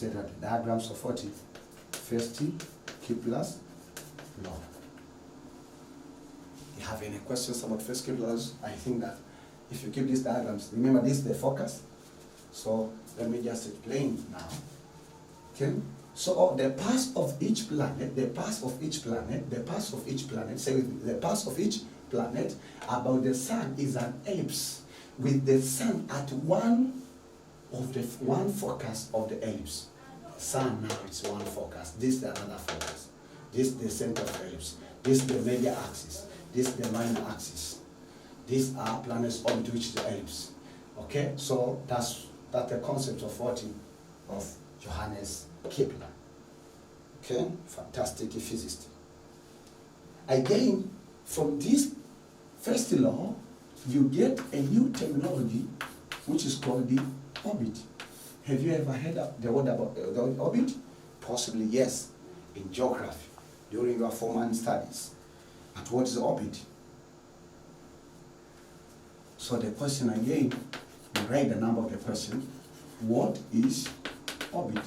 say that the diagrams of what? First Kepler's law. You have any questions about first Kepler's? I think that if you keep these diagrams, remember this is the focus. So let me just explain now. Okay? So the path of each planet, the path of each planet, the path of each planet, say with me, the path of each planet about the sun is an ellipse with the sun at one focus of the ellipse. Sun now is one focus. This is another focus. This is the center of the ellipse. This is the major axis. This is the minor axis. These are planets orbit which is the ellipse. Okay, so that's the concept of what? Of Johannes Kepler. Okay, fantastic physicist. Again, from this first law, you get a new terminology which is called the orbit. Have you ever heard the word about the orbit? Possibly yes, in geography, during your 4-month studies. But what is the orbit? So the question again, you write the number of the question. What is orbit?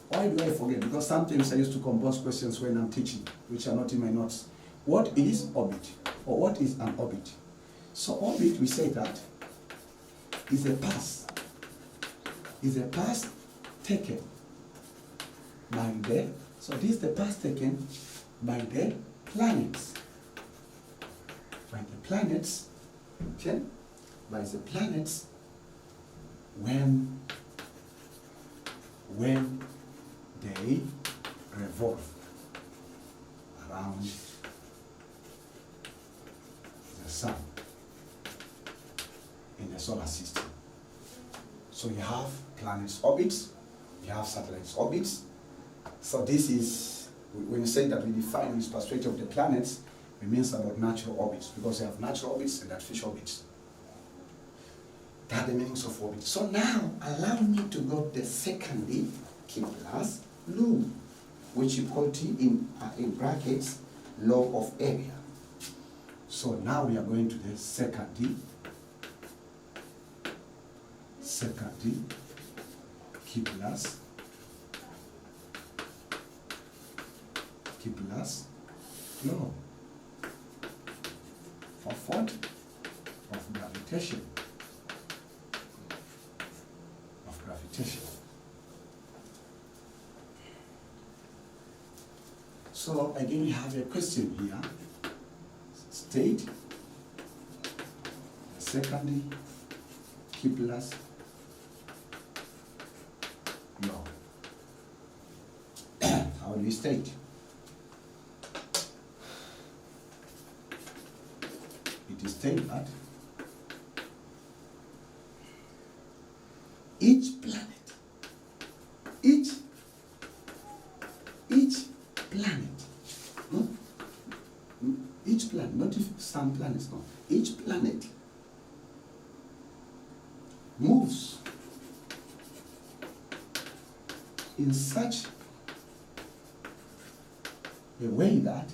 Why do I forget? Because sometimes I used to compose questions when I'm teaching, which are not in my notes. What is orbit? Or what is an orbit? So orbit, we say that, is a path. Is a path taken by the, so this is the path taken by the planets. By the planets, okay? By the planets when they revolve around the sun in the solar system. So you have planets orbits, you have satellites orbits. So this is, when you say that we define this perspective of the planets, it means about natural orbits, because you have natural orbits and artificial orbits. That are the meanings of orbit. So now, allow me to go to the second Kepler's law, which you put in brackets, law of area. So now we are going to the second Kepler's law of what? Of gravitation. Of gravitation. So again, we have a question here. State the second Kepler's law. How do we state? It is stated that each planet, not if some planets, no. Each planet moves in such a way that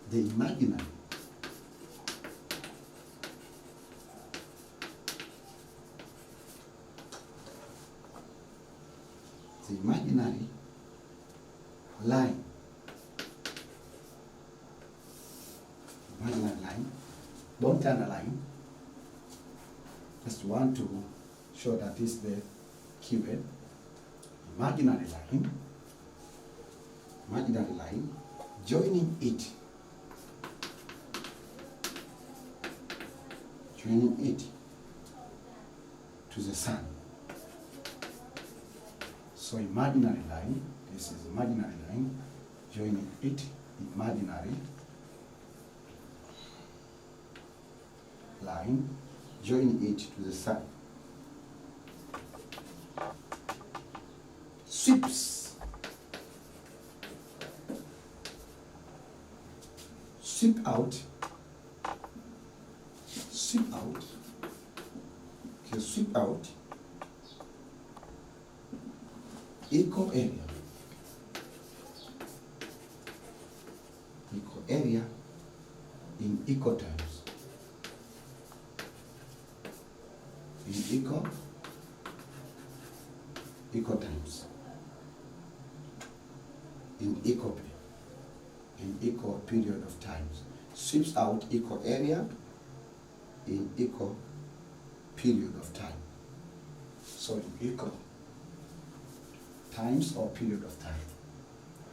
the imaginary line, don't turn a line, just want to show that this is the keyword, imaginary line, joining it to the sun. So imaginary line, this is imaginary line, joining it, imaginary line, joining it to the sun. Sweeps, sweep out, equal area in equal terms. in equal times, in equal period of times. Sweeps out equal area in equal period of time. So in equal times or period of time.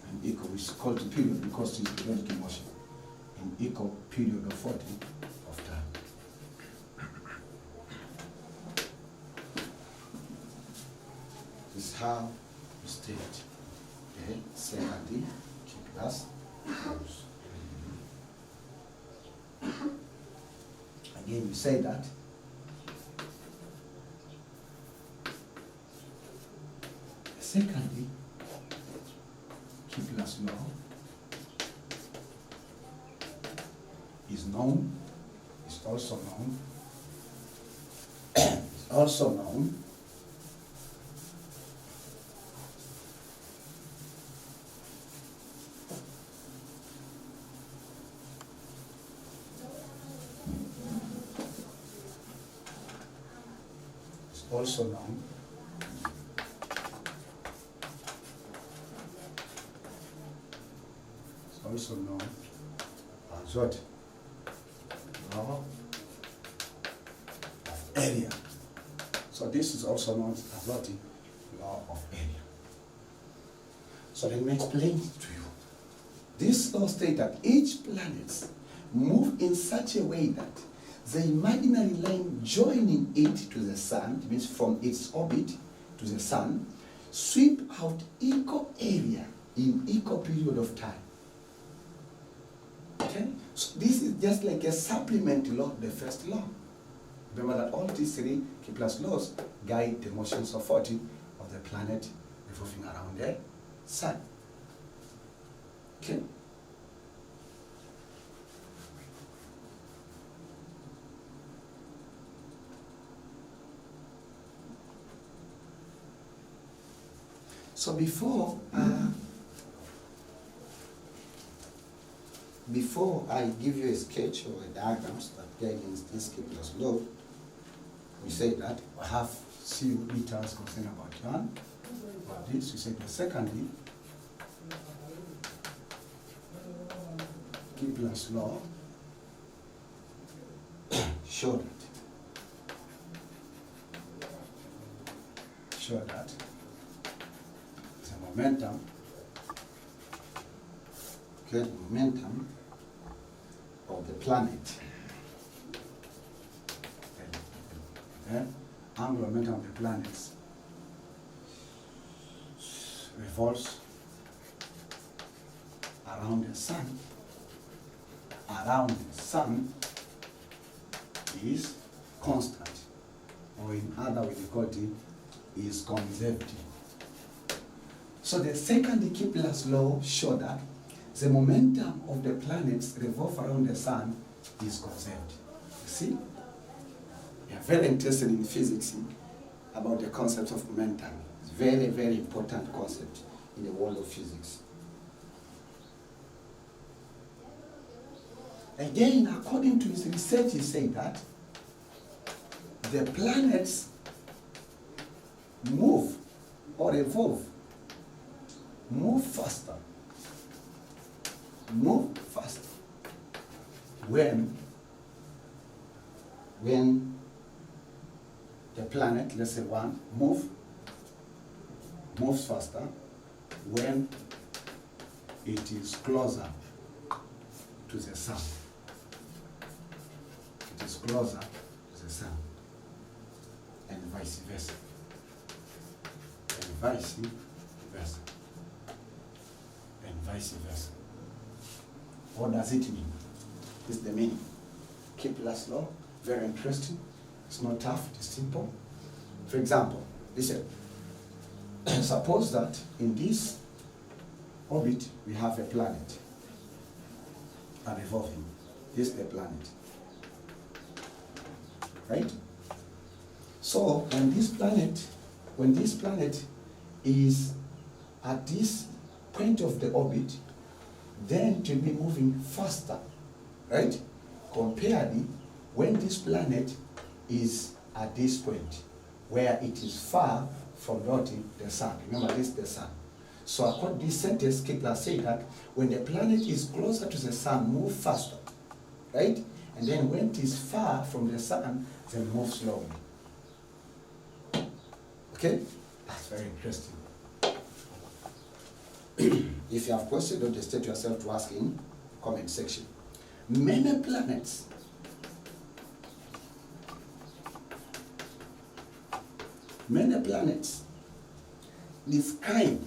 And equal is called the period because it's periodic motion. In equal period of 40 of time. This is how we state the second Kepler's laws. Again, we say that secondly, Kepler's law is also known as what? Law of area. So this is also known as what? Law of area. So let me explain it to you. This law states that each planet moves in such a way that the imaginary line joining it to the sun, means from its orbit to the sun, sweep out equal area in equal period of time. Okay? So this is just like a supplement law to the first law. Remember that all these three Kepler's laws guide the motions of 40 of the planet revolving around the sun. Okay? So before I give you a sketch or a diagrams that guide this Kepler's law, we say that I have few details concerning about one. About this, we say that secondly, Kepler's law show that the momentum, okay, the momentum of the planet, angular momentum of the planets revolves around the sun. Around the sun is constant, or in other way we call it is conservative. So the second Kepler's law showed that the momentum of the planets revolve around the sun is conserved. You see? We are very interested in physics about the concept of momentum. It's a very, very important concept in the world of physics. Again, according to his research, he said that the planets move or evolve, move faster when the planet, let's say one, moves faster when it is closer to the sun. It is closer to the sun, and vice versa. And vice versa. And vice versa. What does it mean? This is the meaning. Kepler's law, very interesting. It's not tough, it's simple. For example, listen. Suppose that in this orbit we have a planet revolving. This is the planet. Right? So when this planet is at this point of the orbit, then it will be moving faster, right? Compared when this planet is at this point, where it is far from the sun. Remember, this is the sun. So according to this sentence, Kepler said that when the planet is closer to the sun, move faster, right? And then when it is far from the sun, then move slowly. Okay? That's very interesting. If you have questions, don't hesitate yourself to ask in the comment section. Many planets describe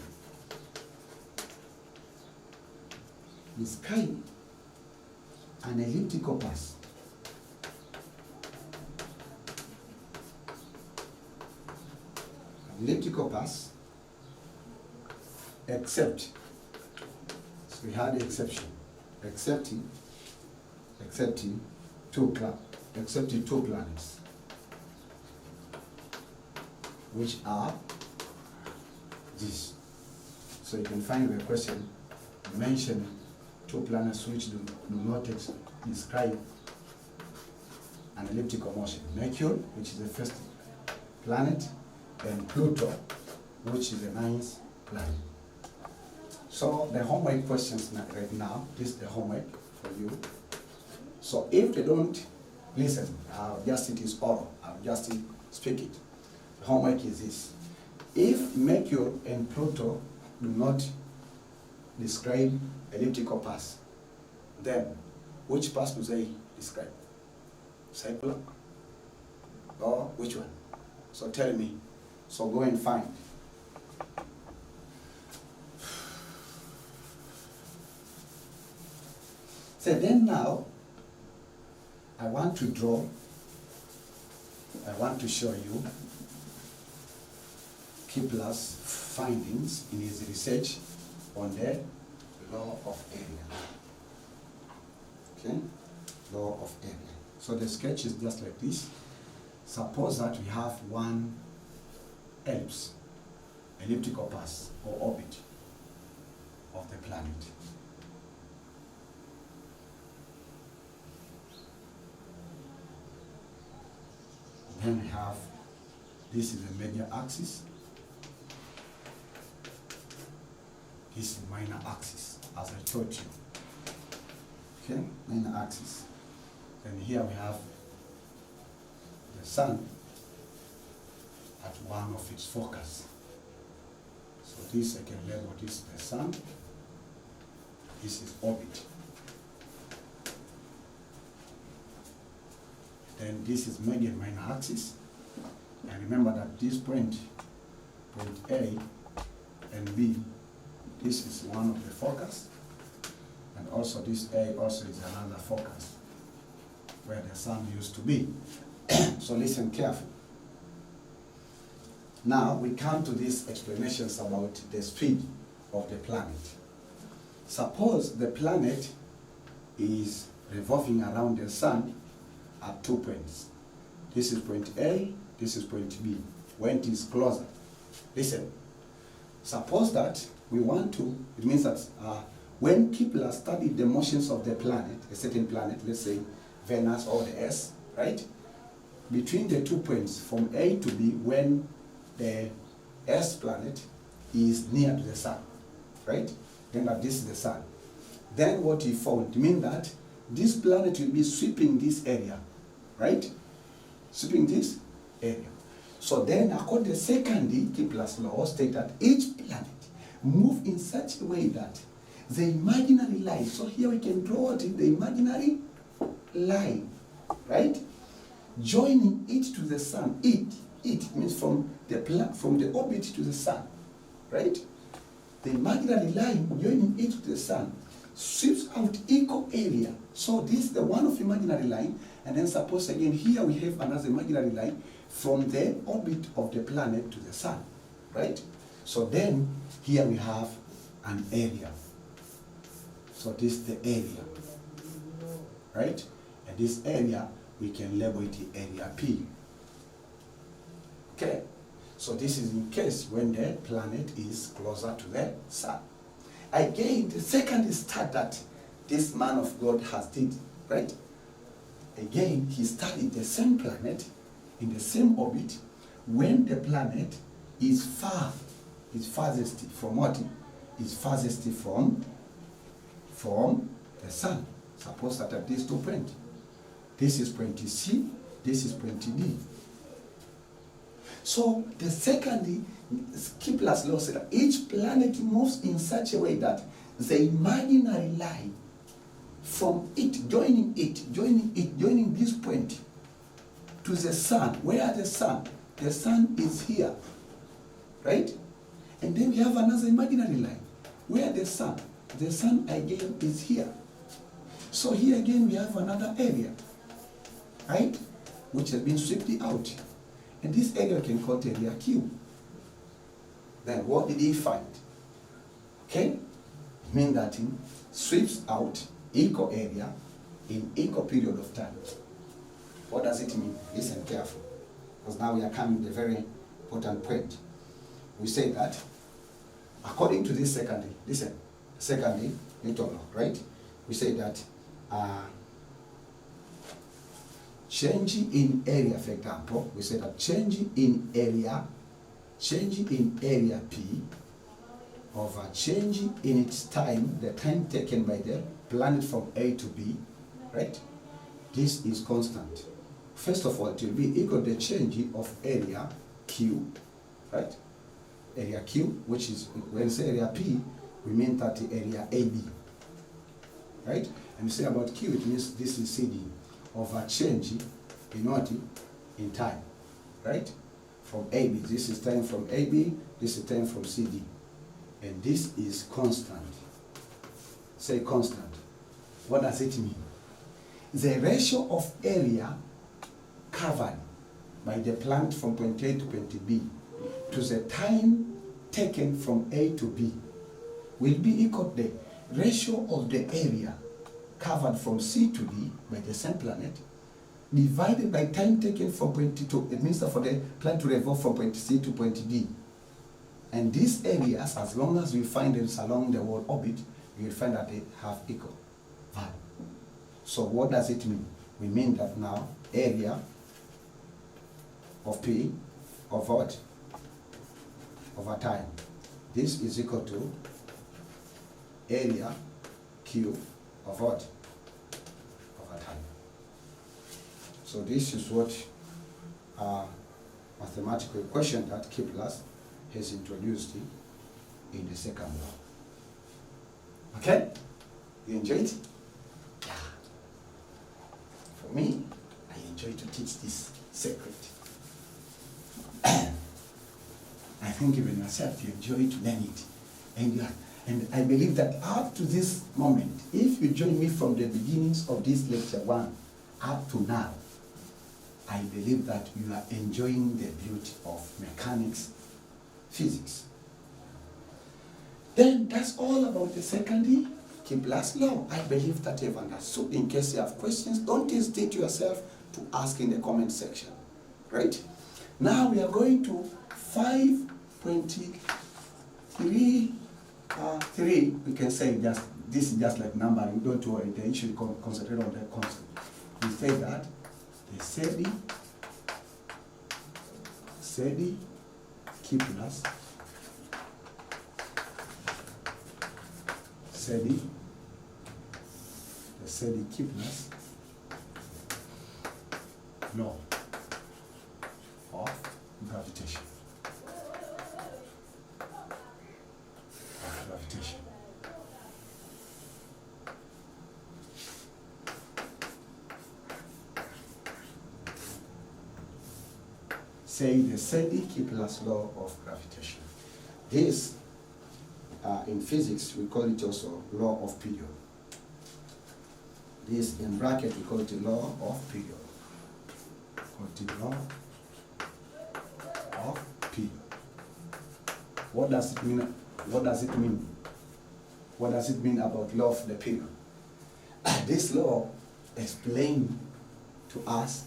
an elliptical path. Except, so we had the exception, excepting two planets, which are this. So you can find the question, mention two planets which do not describe an elliptical motion. Mercury, which is the first planet, and Pluto, which is the ninth planet. So the homework questions right now, this is the homework for you. So if they don't listen, I'll just, it is oral, I'll just speak it. The homework is this. If Mercury and Pluto do not describe elliptical paths, then which path do they describe? Circular? Or which one? So tell me. So go and find. So then now, I want to show you Kepler's findings in his research on the law of area. Okay? Law of area. So the sketch is just like this. Suppose that we have one ellipse, elliptical path or orbit of the planet. Then we have, this is the major axis, this is the minor axis, as I told you. Okay, minor axis. And here we have the sun at one of its focus. So this I can label this the sun, this is orbit. Then this is major and minor axis. And remember that this point A and B, this is one of the focus. And also this A also is another focus where the sun used to be. So listen carefully. Now we come to these explanations about the speed of the planet. Suppose the planet is revolving around the sun at 2 points. This is point A, this is point B. When it is closer. Listen, suppose that we want to, it means that when Kepler studied the motions of the planet, a certain planet, let's say Venus or the Earth, right? Between the 2 points from A to B, when the Earth planet is near to the sun, right? Then that this is the sun. Then what he found means that this planet will be sweeping this area, right? Sweeping this area. So then, according to secondly, Kepler's law state that each planet move in such a way that the imaginary line, so here we can draw it in the imaginary line, right? Joining it to the sun, it means from the orbit to the sun, right? The imaginary line joining it to the sun sweeps out equal area. So this is the one of imaginary line, and then suppose again here we have another imaginary line from the orbit of the planet to the sun, right? So then here we have an area. So this is the area, right? And this area we can label it area P. Okay, so this is in case when the planet is closer to the sun. Again, the second stat that this man of God has did, right? Again, he studied the same planet in the same orbit when the planet is farthest from what? Is farthest from the sun. Suppose that at these 2 points. This is point C, this is point D. So the second Kepler's law said that each planet moves in such a way that the imaginary line from joining this point to the sun. Where the sun? The sun is here, right? And then we have another imaginary line. Where the sun? The sun again is here. So here again we have another area, right? Which has been swept out. And this area we can call area Q. Then what did he find? Okay? It means that he sweeps out equal area in equal period of time. What does it mean? Listen carefully. Because now we are coming to a very important point. We say that according to this secondary Newton law, right? We say that change in area, for example, we say that change in area P over change in its time, the time taken by the planet from A to B, right? This is constant. First of all, it will be equal to the change of area Q, right? Area Q, which is, when we say area P, we mean that the area AB, right? And we say about Q, it means this is CD over change in what? In time, right? From AB, this is time from AB, this is time from CD. And this is constant. Say constant. What does it mean? The ratio of area covered by the planet from point A to point B to the time taken from A to B will be equal to the ratio of the area covered from C to D by the same planet divided by time taken from point T to, it means that for the planet to revolve from point C to point D. And these areas, as long as we find them along the world orbit, you will find that they have equal value. So what does it mean? We mean that now area of P of what? Over time. This is equal to area Q of what? Over time. So this is what mathematical equation that Kepler has introduced in the second law. Okay? You enjoy it? Yeah. For me, I enjoy to teach this secret. I think even yourself, you enjoy to learn it. And I believe that up to this moment, if you join me from the beginnings of this lecture 1 up to now, I believe that you are enjoying the beauty of mechanics, physics. Then that's all about the secondary Kepler's law. I believe that you've understood. In case you have questions, don't hesitate yourself to ask in the comment section. Right? Now we are going to 5.3. We can say just this is just like numbering. Don't worry. They should concentrate on the concept. We say that the SEDI Kepler's Kepler's law of gravitation. Say the SEDI Kepler's law of gravitation. This, in physics, we call it also law of period. This, in bracket, we call it the law of period. What does it mean? What does it mean? What does it mean about law of the period? This law explains to us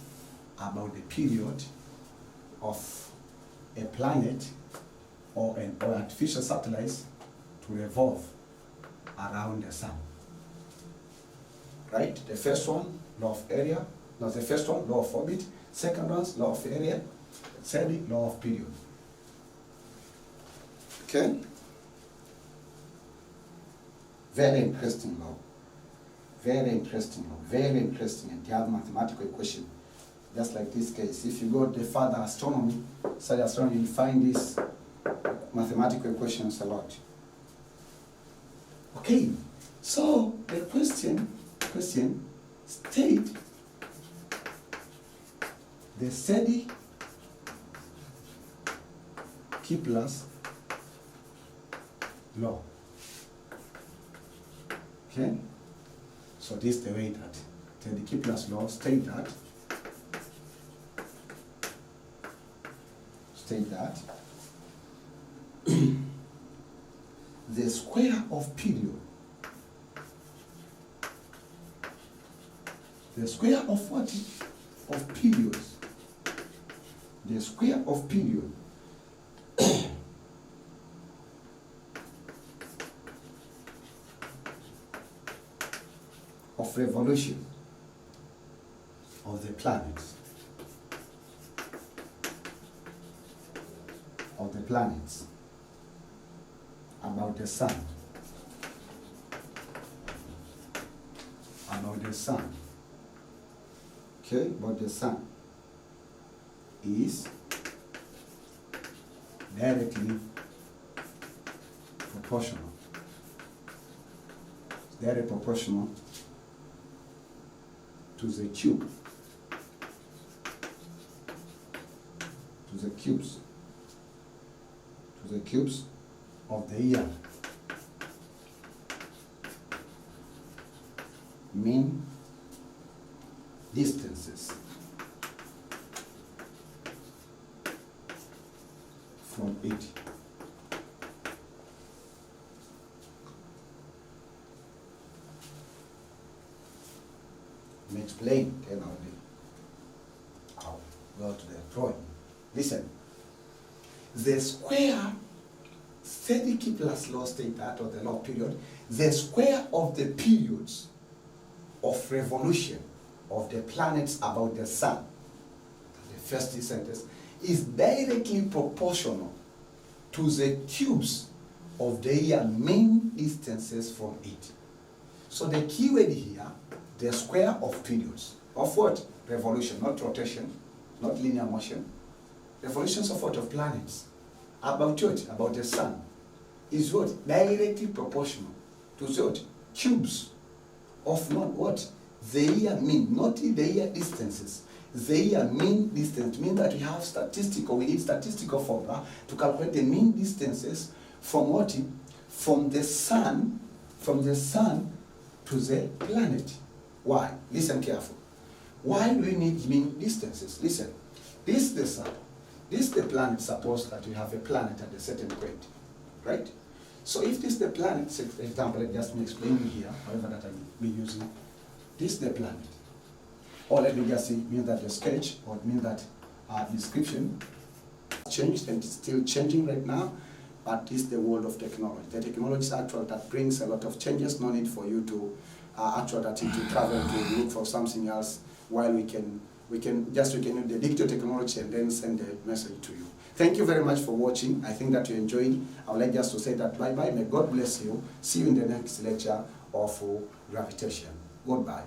about the period of a planet or an artificial satellite to revolve around the sun. Right? The first one, law of area, That's the first one, law of orbit. Second one, law of area. Third, law of period. Okay? Very interesting law. Very interesting law. Very interesting. And you have mathematical equation. Just like this case. If you go to the further astronomy, study astronomy, you'll find these mathematical equations a lot. Okay, so the question state the steady Kepler's law. Okay, so this is the way that the Kepler's law state that the square of period, the square of what? Of periods. The square of period of revolution of the planets. About the sun. Okay, but the sun is directly proportional. It's directly proportional to the cube, to the cubes of the year. Mean distances from it. Let me explain, then I'll go to the drawing. Listen, the square, steady Kepler's law state that, or the law period, the square of the periods of revolution of the planets about the sun, the first sentence, is directly proportional to the cubes of the year mean distances from it. So the key word here, the square of periods, of what? Revolution, not rotation, not linear motion. Revolutions of what? Of planets. About what? About the sun. Is what? Directly proportional to what? Cubes of not what? The year mean, not the year distances. The year mean distance means that we have we need statistical formula to calculate the mean distances from what? From the sun to the planet. Why? Listen carefully. Why do we need mean distances? Listen. This is the sun. This is the planet. Suppose that we have a planet at a certain point, right? So if this is the planet, for example, let just me explain here, however that I will be using. This is the planet. Or let me just say, mean that the sketch, or mean that description changed and it's still changing right now, but this is the world of technology. The technology is actual that brings a lot of changes, no need for you to to travel to look for something else, while we can use the digital technology and then send the message to you. Thank you very much for watching. I think that you enjoyed. I would like just to say that bye-bye. May God bless you. See you in the next lecture of Gravitation. Goodbye.